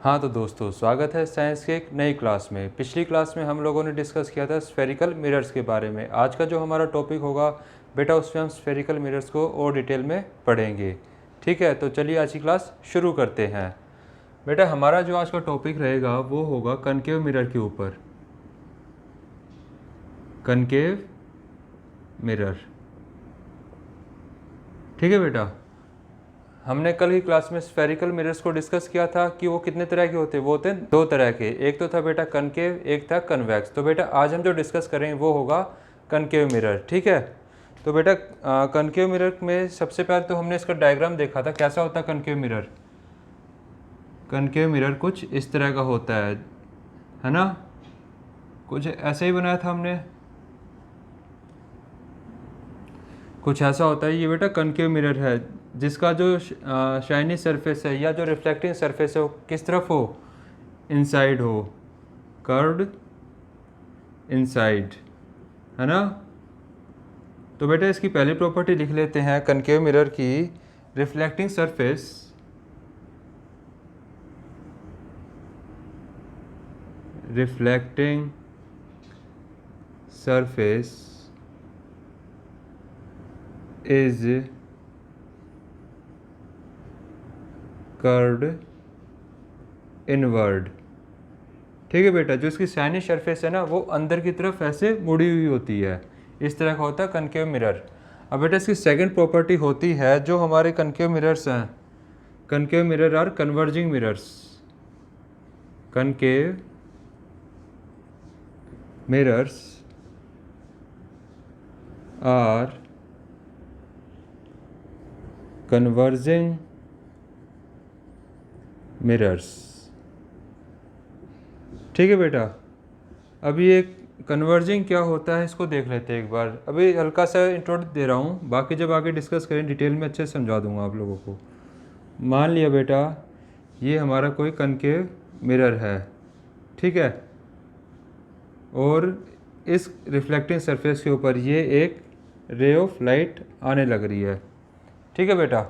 हाँ तो दोस्तों, स्वागत है साइंस के एक नई क्लास में। पिछली क्लास में हम लोगों ने डिस्कस किया था स्फेरिकल मिरर्स के बारे में। आज का जो हमारा टॉपिक होगा बेटा, उसमें हम स्फेरिकल मिरर्स को और डिटेल में पढ़ेंगे। ठीक है, तो चलिए आज की क्लास शुरू करते हैं। बेटा, हमारा जो आज का टॉपिक रहेगा वो होगा कनकेव मिरर के ऊपर। कनकेव मिरर, ठीक है बेटा। हमने कल की क्लास में स्फेरिकल मिरर्स को डिस्कस किया था कि वो कितने तरह के होते हैं। वो होते हैं दो तरह के, एक तो था बेटा कनकेव, एक था कन्वेक्स। तो बेटा आज हम जो डिस्कस करेंगे वो होगा कनकेव मिरर। ठीक है, तो बेटा कनकेव मिरर में सबसे पहले तो हमने इसका डायग्राम देखा था, कैसा होता है कनकेव मिरर। कनकेव मिरर कुछ इस तरह का होता है ना, कुछ ऐसे ही बनाया था हमने, कुछ ऐसा होता है। ये बेटा कनकेव मिरर है, जिसका जो शाइनी सरफेस है या जो रिफ्लेक्टिंग सरफेस है वो किस तरफ हो, इनसाइड हो, कर्व्ड इनसाइड, है ना। तो बेटा इसकी पहली प्रॉपर्टी लिख लेते हैं कनकेव मिरर की। Reflecting surface reflecting surface is curved inward. ठीक है बेटा, जो इसकी शाइनी सरफेस है ना वो अंदर की तरफ ऐसे मुड़ी हुई होती है, इस तरह का होता है कनकेव मिरर। अब बेटा इसकी सेकंड प्रॉपर्टी होती है, जो हमारे कनकेव मिरर्स हैं, concave mirror are converging mirrors. Concave mirrors are converging mirrors. ठीक है बेटा, अभी एक कन्वर्जिंग क्या होता है इसको देख लेते हैं एक बार। अभी हल्का सा इंट्रोड दे रहा हूँ, बाकी जब आगे डिस्कस करें डिटेल में अच्छे से समझा दूंगा आप लोगों को। मान लिया बेटा ये हमारा कोई कनकेव मिरर है, ठीक है, और इस रिफ्लेक्टिंग सरफेस के ऊपर ये एक रे ऑफ लाइट आने लग रही है। ठीक है बेटा,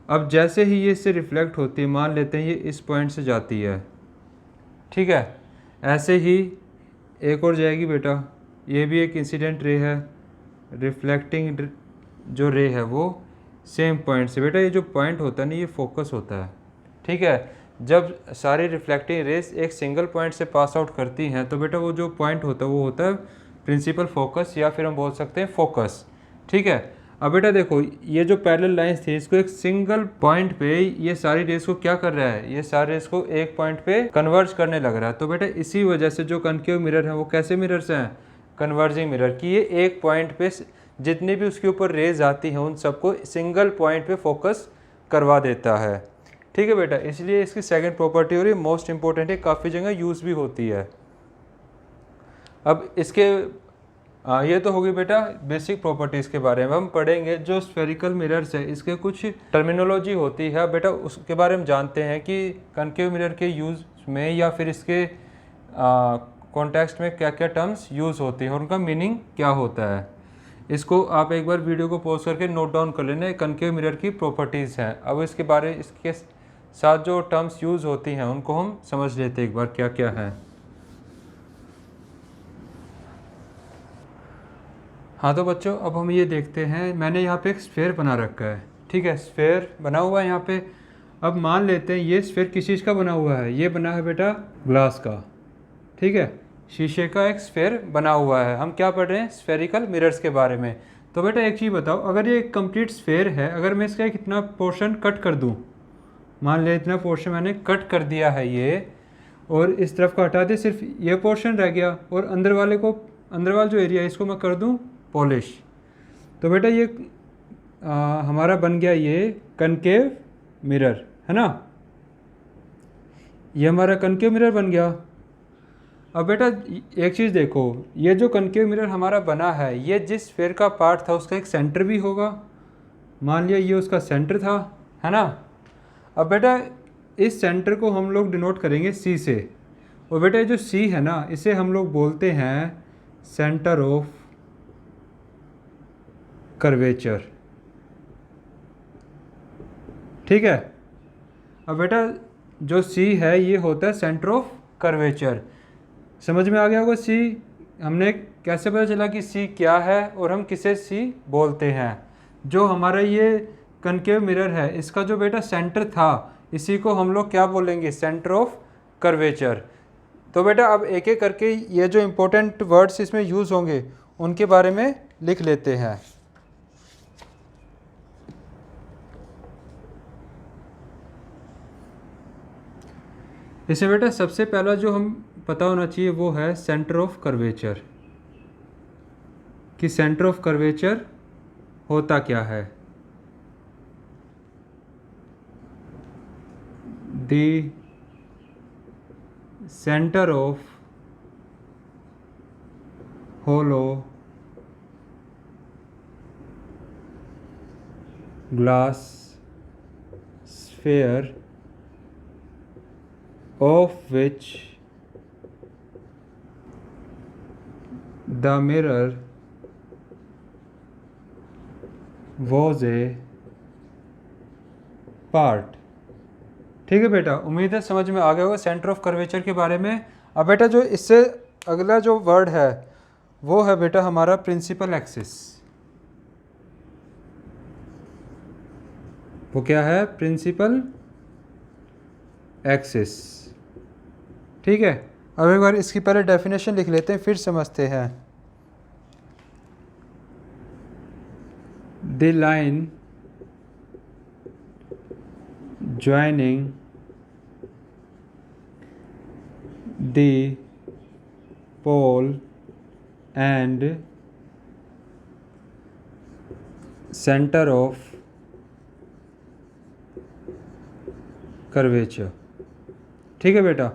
अब जैसे ही ये इससे रिफ्लेक्ट होती है, मान लेते हैं ये इस पॉइंट से जाती है, ठीक है, ऐसे ही एक और जाएगी बेटा, ये भी एक इंसिडेंट रे है, रिफ्लेक्टिंग जो रे है वो सेम पॉइंट से। बेटा ये जो पॉइंट होता है ना ये फोकस होता है, ठीक है। जब सारी रिफ्लेक्टिंग रेस एक सिंगल पॉइंट से पास आउट करती हैं तो बेटा वो जो पॉइंट होता है वो होता है प्रिंसिपल फोकस, या फिर हम बोल सकते हैं फोकस। ठीक है, अब बेटा देखो ये जो पैरेलल लाइंस थी, इसको एक सिंगल पॉइंट पे ये सारी रेस को क्या कर रहा है, ये सारी रेस को एक पॉइंट पे कन्वर्ज करने लग रहा है। तो बेटा इसी वजह से जो कनकेव मिरर है वो कैसे मिरर्स हैं, कन्वर्जिंग मिरर, कि ये एक पॉइंट पे जितनी भी उसके ऊपर रेज आती हैं उन सबको सिंगल पॉइंट पे फोकस करवा देता है। ठीक है बेटा, इसलिए इसकी सेकंड प्रॉपर्टी और ये मोस्ट इंपॉर्टेंट है, काफ़ी जगह यूज़ भी होती है। अब इसके ये तो होगी बेटा बेसिक प्रॉपर्टीज़ के बारे में। हम पढ़ेंगे जो स्फेरिकल मिरर्स है इसके कुछ टर्मिनोलॉजी होती है बेटा, उसके बारे में जानते हैं कि कनकेव मिरर के यूज़ में या फिर इसके कॉन्टेक्स्ट में क्या क्या टर्म्स यूज़ होती हैं और उनका मीनिंग क्या होता है। इसको आप एक बार वीडियो को पॉज करके नोट डाउन कर लेना, कनकेव मिरर की प्रॉपर्टीज़ हैं। अब इसके साथ जो टर्म्स यूज़ होती हैं उनको हम समझ लेते हैं एक बार क्या क्या है। हाँ तो बच्चों, अब हम ये देखते हैं, मैंने यहाँ पे एक स्फेयर बना रखा है, ठीक है, स्फेयर बना हुआ है यहाँ पे। अब मान लेते हैं ये स्फेयर किस चीज़ का बना हुआ है, ये बना है बेटा ग्लास का, ठीक है, शीशे का एक स्फेयर बना हुआ है। हम क्या पढ़ रहे हैं, स्फेरिकल मिरर्स के बारे में। तो बेटा एक चीज़ बताओ, अगर ये एक कंप्लीट स्फेयर है, अगर मैं इसका कितना पोर्शन कट कर दूँ, मान लिया इतना पोर्शन मैंने कट कर दिया है ये, और इस तरफ का हटा दे, सिर्फ ये पोर्शन रह गया, और अंदर वाला जो एरिया है इसको मैं कर दूँ पॉलिश, तो बेटा ये हमारा बन गया ये कनकेव मिरर, है ना, ये हमारा कनकेव मिरर बन गया। अब बेटा एक चीज़ देखो, ये जो कनकेव मिरर हमारा बना है, ये जिस स्फेयर का पार्ट था उसका एक सेंटर भी होगा, मान लिया ये उसका सेंटर था, है ना। अब बेटा इस सेंटर को हम लोग डिनोट करेंगे सी से, और बेटा ये जो सी है ना इसे हम लोग बोलते हैं सेंटर ऑफ कर्वेचर, ठीक है। अब बेटा जो सी है ये होता है सेंटर ऑफ कर्वेचर। समझ में आ गया होगा सी हमने कैसे पता चला कि सी क्या है और हम किसे सी बोलते हैं। जो हमारा ये कनकेव मिरर है इसका जो बेटा सेंटर था इसी को हम लोग क्या बोलेंगे, सेंटर ऑफ कर्वेचर। तो बेटा अब एक एक करके ये जो इम्पोर्टेंट वर्ड्स इसमें यूज़ होंगे उनके बारे में लिख लेते हैं। इसमें बेटा सबसे पहला जो हम पता होना चाहिए वो है सेंटर ऑफ कर्वेचर, कि सेंटर ऑफ कर्वेचर होता क्या है। The centre of hollow glass sphere of which the mirror was a part। ठीक है बेटा, उम्मीद है समझ में आ गया होगा सेंटर ऑफ कर्वेचर के बारे में। अब बेटा जो इससे अगला जो वर्ड है वो है बेटा हमारा प्रिंसिपल एक्सिस। वो क्या है, प्रिंसिपल एक्सिस। ठीक है, अब एक बार इसकी पहले डेफिनेशन लिख लेते हैं फिर समझते हैं। The line joining the pole and center of curvature। ठीक है बेटा,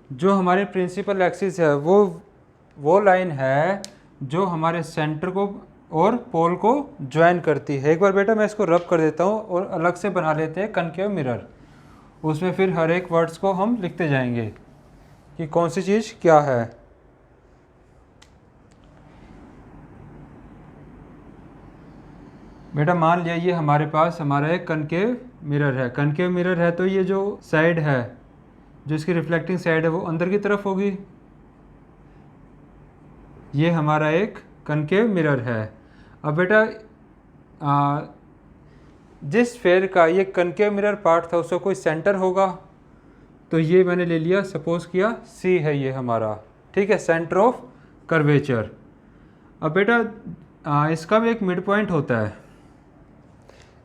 जो हमारे प्रिंसिपल एक्सिस है वो लाइन है जो हमारे सेंटर को और पोल को ज्वाइन करती है। एक बार बेटा मैं इसको रब कर देता हूँ और अलग से बना लेते हैं कनकेव मिरर। उसमें फिर हर एक वर्ड्स को हम लिखते जाएंगे कि कौन सी चीज़ क्या है। बेटा मान लिया ये हमारे पास हमारा एक कनकेव मिरर है। कनकेव मिरर है तो ये जो साइड है, जो इसकी रिफ्लेक्टिंग साइड है वो अंदर की तरफ होगी। ये हमारा एक कनकेव मिरर है। अब बेटा जिस स्फेयर का ये कनकेव मिरर पार्ट था उसका कोई सेंटर होगा, तो ये मैंने ले लिया, सपोज किया सी है ये हमारा। ठीक है, सेंटर ऑफ कर्वेचर। अब बेटा इसका भी एक मिड पॉइंट होता है।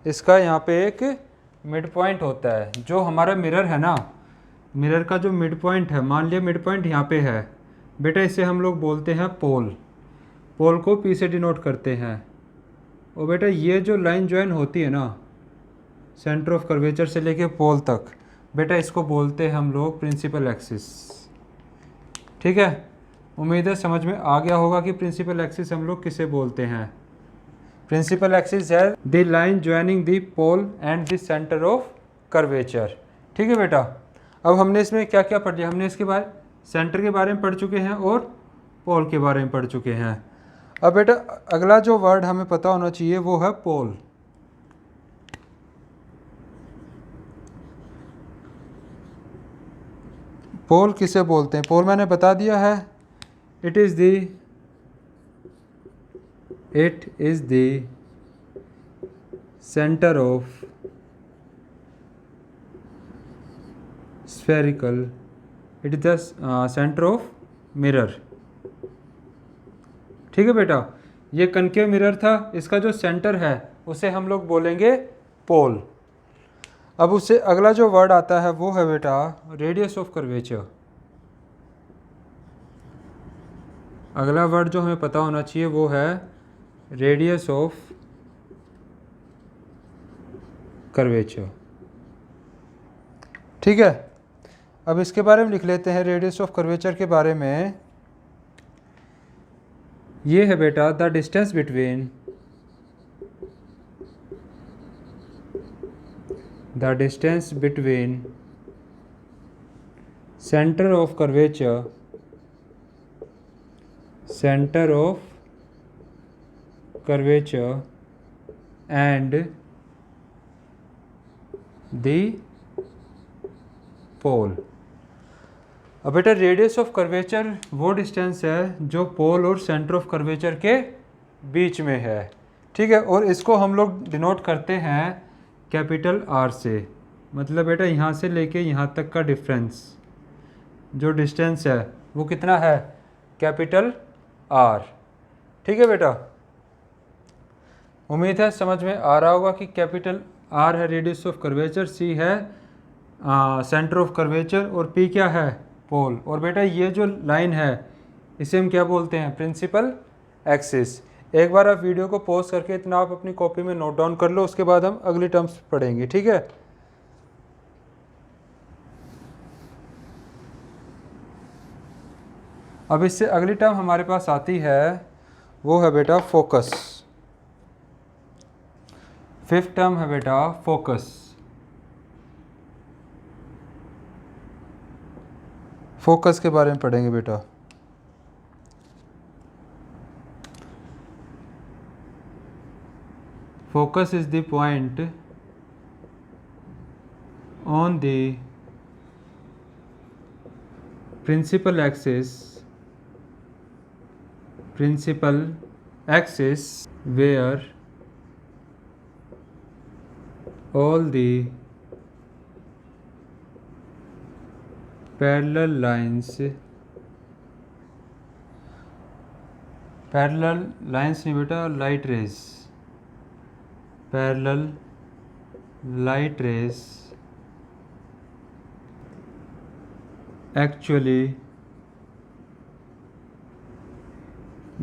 इसका यहाँ पे एक मिड पॉइंट होता है। जो हमारा मिरर है ना, मिरर का जो मिड पॉइंट है, मान लिया मिड पॉइंट यहाँ पे है बेटा, इसे हम लोग बोलते हैं पोल। पोल को पी से डिनोट करते हैं। और बेटा ये जो लाइन ज्वाइन होती है ना सेंटर ऑफ कर्वेचर से लेके पोल तक, बेटा इसको बोलते हैं हम लोग प्रिंसिपल एक्सिस। ठीक है, उम्मीद है समझ में आ गया होगा कि प्रिंसिपल एक्सिस हम लोग किसे बोलते हैं। प्रिंसिपल एक्सिस है the line joining the pole and the centre of curvature. ठीक है बेटा, अब हमने इसमें क्या क्या पढ़ लिया, हमने इसके बाद सेंटर के बारे में पढ़ चुके हैं और पोल के बारे में पढ़ चुके हैं। अब बेटा अगला जो वर्ड हमें पता होना चाहिए वो है पोल। पोल किसे बोलते हैं? पोल मैंने बता दिया है, it is the centre of spherical, it is the centre of mirror. ठीक है बेटा, ये कनकेव मिरर था, इसका जो सेंटर है उसे हम लोग बोलेंगे पोल। अब उससे अगला जो वर्ड आता है वो है बेटा रेडियस ऑफ कर्वेचर। अगला वर्ड जो हमें पता होना चाहिए वो है रेडियस ऑफ कर्वेचर। ठीक है, अब इसके बारे में लिख लेते हैं। रेडियस ऑफ कर्वेचर के बारे में ये है बेटा the distance between center of curvature and the पोल। अब बेटा रेडियस ऑफ कर्वेचर वो डिस्टेंस है जो पोल और सेंटर ऑफ कर्वेचर के बीच में है, ठीक है। और इसको हम लोग डिनोट करते हैं कैपिटल आर से। मतलब बेटा यहाँ से लेके यहाँ तक का डिफरेंस जो डिस्टेंस है वो कितना है, कैपिटल आर, ठीक है बेटा। उम्मीद है समझ में आ रहा होगा कि कैपिटल आर है रेडियस ऑफ कर्वेचर, सी है सेंटर ऑफ कर्वेचर और पी क्या है, पोल। और बेटा ये जो लाइन है इसे हम क्या बोलते हैं, प्रिंसिपल एक्सिस। एक बार आप वीडियो को पॉज करके इतना आप अपनी कॉपी में नोट डाउन कर लो, उसके बाद हम अगली टर्म्स पढ़ेंगे, ठीक है। अब इससे अगली टर्म हमारे पास आती है, वो है बेटा फोकस। फिफ्थ टर्म है बेटा फोकस। फोकस के बारे में पढ़ेंगे बेटा। Focus is the point on the principal axis where all the parallel lines नहीं बेटा, light rays, parallel light rays actually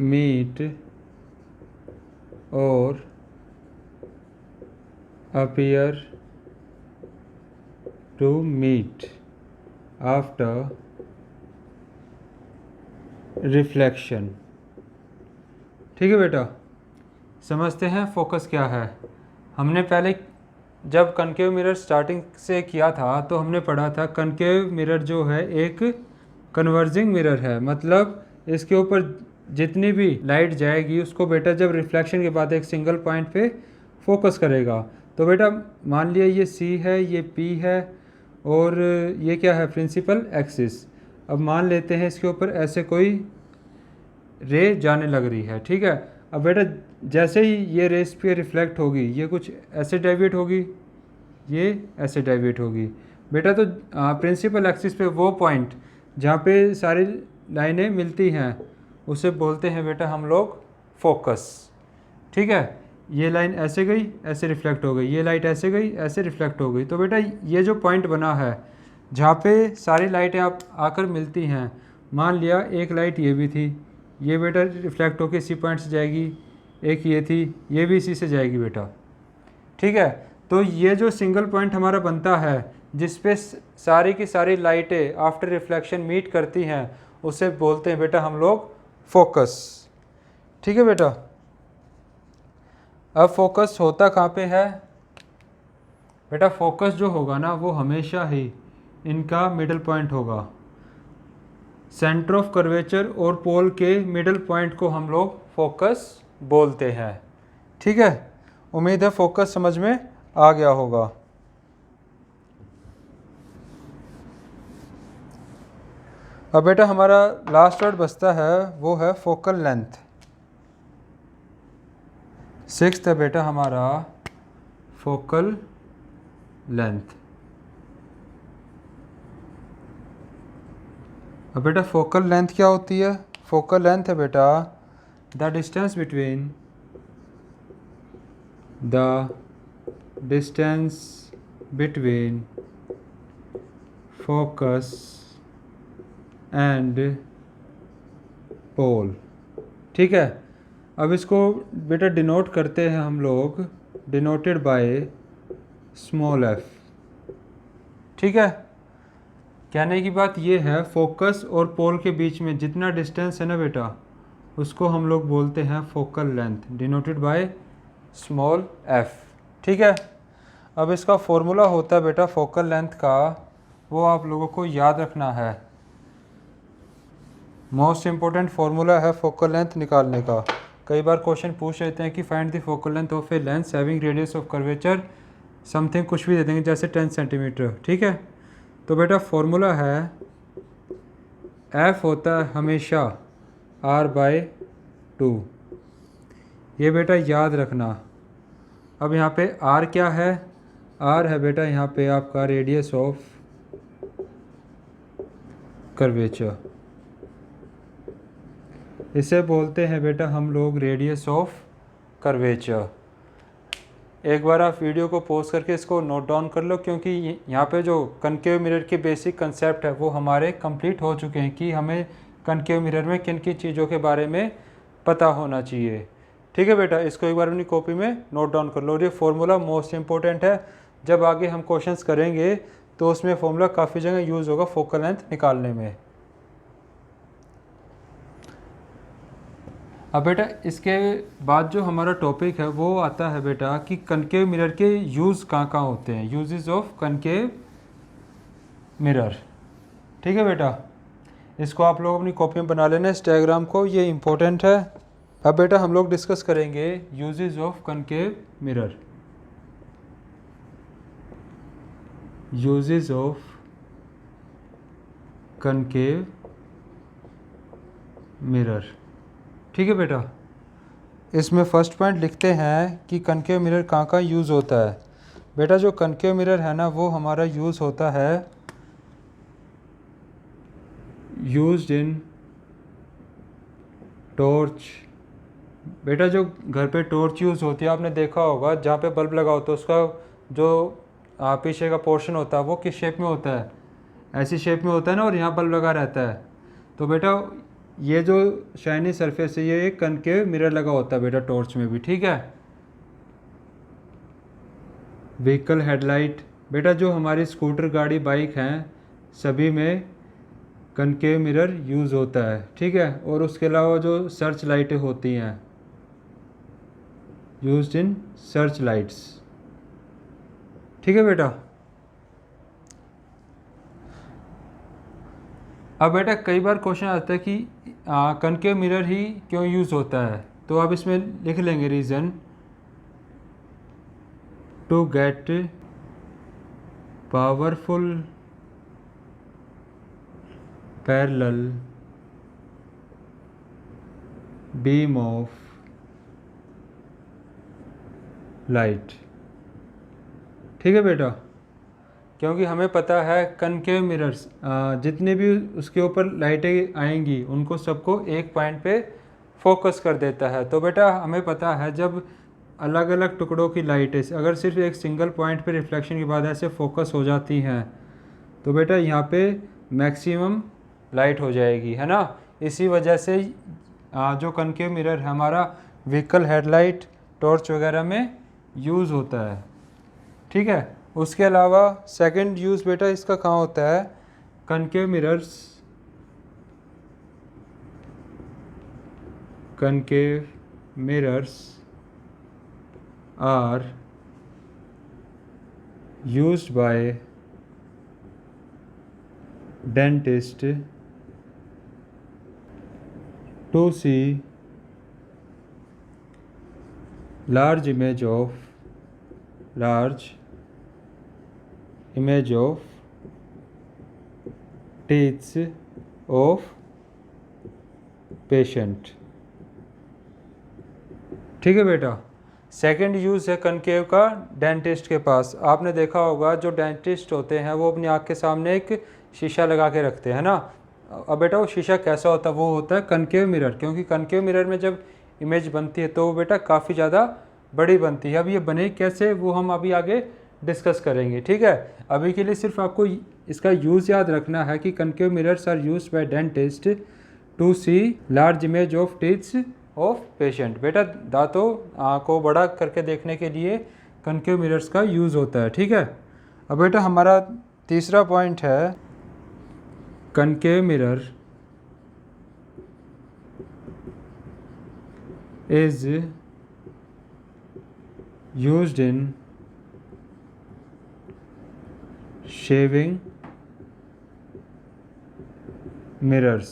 meet or appear to meet after reflection, ठीक है बेटा। समझते हैं फोकस क्या है। हमने पहले जब कनकेव मिरर स्टार्टिंग से किया था तो हमने पढ़ा था कनकेव मिरर जो है एक कन्वर्जिंग मिरर है, मतलब इसके ऊपर जितनी भी लाइट जाएगी उसको बेटा जब रिफ्लेक्शन के बाद एक सिंगल पॉइंट पे फोकस करेगा। तो बेटा मान लिया ये सी है, ये पी है और ये क्या है, प्रिंसिपल एक्सिस। अब मान लेते हैं इसके ऊपर ऐसे कोई रे जाने लग रही है, ठीक है। अब बेटा जैसे ही ये रेस पे रिफ्लेक्ट होगी ये कुछ ऐसे डेविएट होगी, ये ऐसे डेविएट होगी बेटा। तो प्रिंसिपल एक्सिस पे वो पॉइंट जहाँ पे सारी लाइनें मिलती हैं उसे बोलते हैं बेटा हम लोग फोकस, ठीक है। ये लाइन ऐसे गई, ऐसे रिफ्लेक्ट हो गई, ये लाइट ऐसे गई, ऐसे रिफ्लेक्ट हो गई। तो बेटा ये जो पॉइंट बना है जहाँ पे सारी लाइटें आप आकर मिलती हैं, मान लिया एक लाइट ये भी थी, ये बेटा रिफ्लेक्ट होकर इसी पॉइंट से जाएगी, एक ये थी, ये भी इसी से जाएगी बेटा, ठीक है। तो ये जो सिंगल पॉइंट हमारा बनता है जिस पे सारी की सारी लाइटें आफ्टर रिफ्लेक्शन मीट करती हैं उसे बोलते हैं बेटा हम लोग फोकस, ठीक है बेटा। अब फोकस होता कहाँ पे है बेटा, फोकस जो होगा ना वो हमेशा ही इनका मिडल पॉइंट होगा। सेंटर ऑफ कर्वेचर और पोल के मिडल पॉइंट को हम लोग फोकस बोलते हैं, ठीक है। उम्मीद है फोकस समझ में आ गया होगा। अब बेटा हमारा लास्ट वर्ड बचता है वो है फोकल लेंथ। सिक्स्थ है बेटा हमारा फोकल लेंथ। अब बेटा फोकल लेंथ क्या होती है, फोकल लेंथ है बेटा the distance between focus and pole, ठीक है। अब इसको बेटा डिनोट करते हैं हम लोग, डिनोटेड बाय स्मॉल एफ, ठीक है। कहने की बात ये है फोकस और पोल के बीच में जितना डिस्टेंस है ना बेटा उसको हम लोग बोलते हैं focal length, denoted by small F, ठीक है। अब इसका फॉर्मूला होता है बेटा फोकल लेंथ का, वो आप लोगों को याद रखना है। मोस्ट इम्पोर्टेंट फार्मूला है फोकल लेंथ निकालने का। कई बार क्वेश्चन पूछ लेते हैं कि find the focal length of a lens having radius of curvature something, कुछ भी दे देंगे जैसे 10 सेंटीमीटर, ठीक है। तो बेटा फॉर्मूला है F होता है हमेशा R/2। ये बेटा याद रखना। अब यहाँ पे R क्या है? R है बेटा यहाँ पे आपका रेडियस ऑफ कर्वेचर। इसे बोलते हैं बेटा हम लोग रेडियस ऑफ कर्वेचर। एक बार आप वीडियो को पॉज करके इसको नोट डाउन कर लो, क्योंकि यहाँ पे जो कनकेव मिरर के बेसिक कंसेप्ट है वो हमारे कंप्लीट हो चुके हैं कि हमें कनकेव मिरर में किन किन चीज़ों के बारे में पता होना चाहिए। ठीक है बेटा, इसको एक बार अपनी कॉपी में नोट डाउन कर लो। और ये फार्मूला मोस्ट इम्पोर्टेंट है, जब आगे हम क्वेश्चंस करेंगे तो उसमें फार्मूला काफ़ी जगह यूज़ होगा फोकल लेंथ निकालने में। अब बेटा इसके बाद जो हमारा टॉपिक है वो आता है बेटा कि कनकेव मिरर के यूज़ कहाँ कहाँ होते हैं, यूजेस ऑफ कनकेव मिरर। ठीक है बेटा, इसको आप लोग अपनी कॉपी में बना लेना इस डायग्राम को, ये इम्पोर्टेंट है। अब बेटा हम लोग डिस्कस करेंगे uses of concave mirror. Uses of concave mirror. ठीक है बेटा, इसमें फर्स्ट पॉइंट लिखते हैं कि कनकेव मिरर कहाँ कहाँ यूज़ होता है। बेटा जो कनकेव मिरर है ना वो हमारा यूज़ होता है यूज्ड इन टॉर्च। बेटा जो घर पे टॉर्च यूज़ होती है आपने देखा होगा, जहाँ पे बल्ब लगा होता है उसका जो पीछे का पोर्शन होता है वो किस शेप में होता है? ऐसी शेप में होता है ना, और यहाँ बल्ब लगा रहता है। तो बेटा ये जो शाइनी सरफेस है ये एक कनकेव मिरर लगा होता है बेटा टॉर्च में भी। ठीक है, व्हीकल हेडलाइट। बेटा जो हमारी स्कूटर गाड़ी बाइक हैं सभी में कनकेव मिरर यूज़ होता है। ठीक है, और उसके अलावा जो सर्च लाइटें होती हैं यूज्ड इन सर्च लाइट्स। ठीक है बेटा, अब बेटा कई बार क्वेश्चन आता है कि कनकेव मिरर ही क्यों यूज़ होता है, तो आप इसमें लिख लेंगे reason to get powerful parallel beam of light. ठीक है बेटा, क्योंकि हमें पता है कनकेव मिरर्स जितने भी उसके ऊपर लाइटें आएंगी उनको सबको एक पॉइंट पे फोकस कर देता है। तो बेटा हमें पता है जब अलग अलग टुकड़ों की लाइटें अगर सिर्फ एक सिंगल पॉइंट पे रिफ्लेक्शन के बाद ऐसे फोकस हो जाती हैं तो बेटा यहाँ पे मैक्सिमम लाइट हो जाएगी, है ना। इसी वजह से जो कनकेव मिरर है हमारा व्हीकल हेडलाइट टॉर्च वगैरह में यूज़ होता है। ठीक है, उसके अलावा सेकंड यूज़ बेटा इसका कहाँ होता है? Concave mirrors are used by dentist to see large image of teeth of patient। ठीक है बेटा, सेकंड यूज़ है कनकेव का डेंटिस्ट के पास। आपने देखा होगा जो डेंटिस्ट होते हैं वो अपनी आँख के सामने एक शीशा लगा के रखते हैं ना। अब बेटा वो शीशा कैसा होता है? वो होता है कनकेव मिरर, क्योंकि कनकेव मिरर में जब इमेज बनती है तो वो बेटा काफ़ी ज़्यादा बड़ी बनती है। अब ये बने कैसे वो हम अभी आगे डिस्कस करेंगे। ठीक है, अभी के लिए सिर्फ आपको इसका यूज़ याद रखना है कि concave mirrors are used by dentist to see large image of teeths of patient. बेटा दांतों को बड़ा करके देखने के लिए कनकेव मिरर्स का यूज़ होता है। ठीक है, अब बेटा हमारा तीसरा पॉइंट है concave mirror is used in shaving mirrors।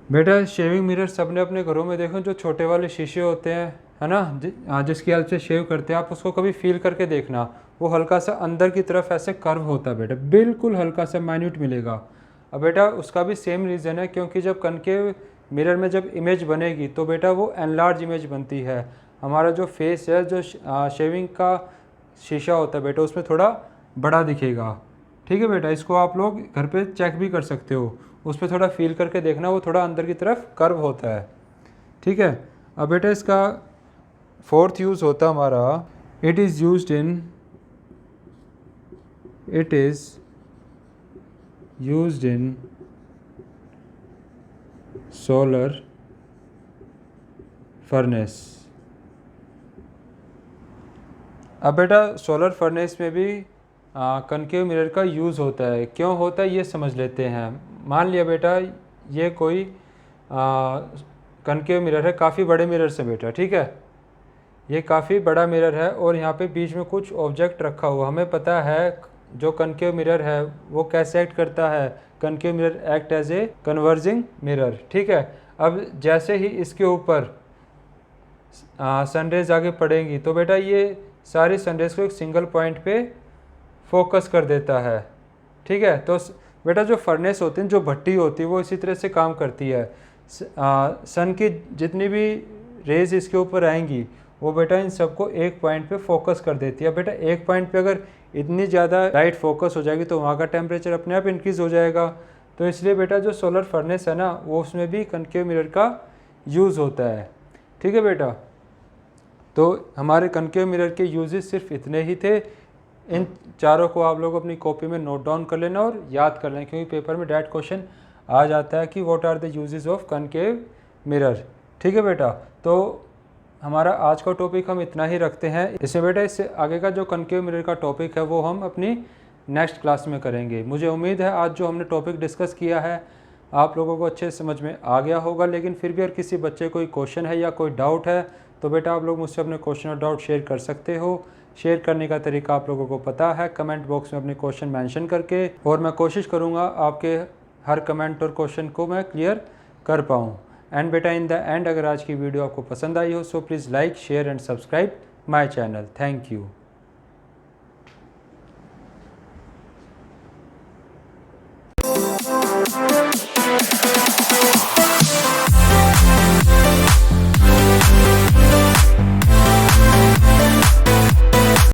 बेटा शेविंग मिरर्स अपने अपने घरों में देखो, जो छोटे वाले शीशे होते हैं है ना, जिसकी हेल्प से शेव करते हैं आप उसको कभी फील करके देखना। वो हल्का सा अंदर की तरफ ऐसे कर्व होता है बेटा, बिल्कुल हल्का सा माइन्यूट मिलेगा। अब बेटा उसका भी सेम रीज़न है, क्योंकि जब कनकेव मिरर में जब इमेज बनेगी तो बेटा वो एनलार्ज इमेज बनती है। हमारा जो फेस है, जो शेविंग का शीशा होता है बेटा, उसमें थोड़ा बड़ा दिखेगा। ठीक है बेटा, इसको आप लोग घर पे चेक भी कर सकते हो, उस पर थोड़ा फील करके देखना, वो थोड़ा अंदर की तरफ कर्व होता है। ठीक है। अब बेटा इसका फोर्थ यूज़ होता है हमारा, it is used in solar furnace. अब बेटा सोलर फर्नेस में भी कनकेव मिरर का यूज़ होता है। क्यों होता है ये समझ लेते हैं। मान लिया बेटा ये कोई कनकेव मिरर है, काफ़ी बड़े मिरर से बेटा, ठीक है, ये काफ़ी बड़ा मिरर है और यहाँ पे बीच में कुछ ऑब्जेक्ट रखा हुआ। हमें पता है जो कनकेव मिरर है वो कैसे एक्ट करता है, concave mirror act as a converging mirror. ठीक है। अब जैसे ही इसके ऊपर सनरेज आगे पड़ेंगी तो बेटा ये सारी सनरेज को एक सिंगल पॉइंट पे फोकस कर देता है। ठीक है। तो बेटा जो फर्नेस होती है, जो भट्टी होती है, वो इसी तरह से काम करती है। सन की जितनी भी रेज इसके ऊपर आएंगी वो बेटा इन सबको एक पॉइंट पे फोकस कर देती है। बेटा एक पॉइंट पे अगर इतनी ज़्यादा लाइट फोकस हो जाएगी तो वहाँ का टेम्परेचर अपने आप इंक्रीज़ हो जाएगा। तो इसलिए बेटा जो सोलर फर्नेस है ना, वो उसमें भी कनकेव मिरर का यूज़ होता है। ठीक है बेटा। तो हमारे कनकेव मिरर के यूजेस सिर्फ इतने ही थे। इन चारों को आप लोग अपनी कॉपी में नोट डाउन कर लेना और याद कर लें, क्योंकि पेपर में डायरेक्ट क्वेश्चन आ जाता है कि what are the uses of concave mirror. ठीक है बेटा। तो हमारा आज का टॉपिक हम इतना ही रखते हैं। इसमें बेटा इससे आगे का जो कनकेव मिरर का टॉपिक है वो हम अपनी नेक्स्ट क्लास में करेंगे। मुझे उम्मीद है आज जो हमने टॉपिक डिस्कस किया है आप लोगों को अच्छे समझ में आ गया होगा। लेकिन फिर भी अगर किसी बच्चे कोई क्वेश्चन है या कोई डाउट है तो बेटा आप लोग मुझसे अपने क्वेश्चन और डाउट शेयर कर सकते हो। शेयर करने का तरीका आप लोगों को पता है, कमेंट बॉक्स में अपने क्वेश्चन मेंशन करके, और मैं कोशिश करूँगा आपके हर कमेंट और क्वेश्चन को मैं क्लियर कर पाऊँ। एंड बेटा इन द एंड अगर आज की वीडियो आपको पसंद आई हो so please like, share and subscribe my channel. Thank you.